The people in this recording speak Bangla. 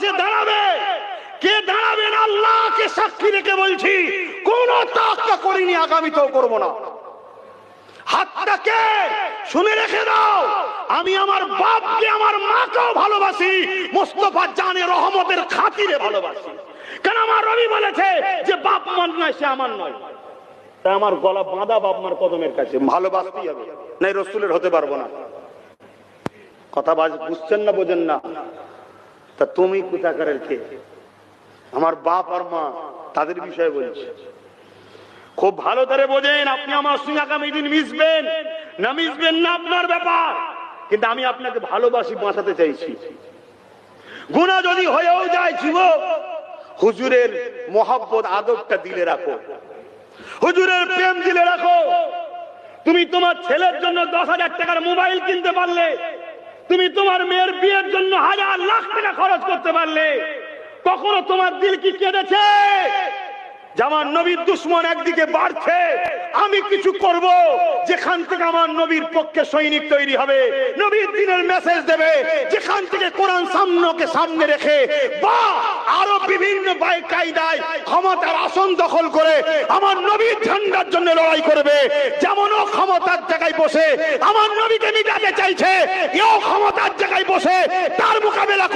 পাশে দাঁড়াবে, কে দাঁড়াবেন আল্লাহকে সাক্ষী রেখে বলছি কোন তাক্কা করিনি, আগামীতেও করব না। হাতটাকে শুনে রেখে দাও, আমি আমার বাপকে আমার মাকেও ভালোবাসি, মুস্তাফা জানে রহমতের খাতিরে ভালোবাসি। কেন আমার রবি বলেছে যে বাপ মান নয় সে আমার নয়, তাই আমার গলা বাঁধা বাপ মার কদমের কাছে, ভালোবাসতেই হবে, নাই রসুলের হতে পারবো না। কথা বুঝছেন না, বোঝেন না? তা তুমি কোথাকারের কে? আমার বাপ আর মা তাদের বিষয়ে বলছি, খুব ভালো করে বোঝেন। আপনি আমার সঙ্গে আগামী দিন মিশবেন না মিশবেন না আপনার ব্যাপার, কিন্তু আমি আপনাকে ভালোবাসি, বাঁচাতে চাইছি। গুনাহ যদি হয়েও যায় যুবক, হুজুরের মোহাব্বত আদবটা দিলে রাখো, হুজুরের প্রেম দিলে রাখো। তুমি তোমার ছেলের জন্য 10,000 টাকার মোবাইল কিনতে পারলে, তুমি তোমার মেয়ের বিয়ের জন্য 1,000 লাখ টাকা খরচ করতে পারলে, কখনো তোমার দিল কি কেঁদেছে? আমার নবীর দুশ্মন একদিকে বাড়ছে, আমি কিছু করব যেখান থেকে আমার নবীর পক্ষে সৈনিক তৈরি হবে, নবীর দিনের মেসেজ দেবে, যেখান থেকে কোরআন সামনে রেখে বা আরো বিভিন্ন কায়দায় ক্ষমতার আসন দখল করে আমার নবীর ঝান্ডার জন্য লড়াই করবে। যেমন ও ক্ষমতার জায়গায় বসে আমার নবীকে মিটাতে চাইছে, এও ক্ষমতার জায়গায় বসে তার মোকাবেলা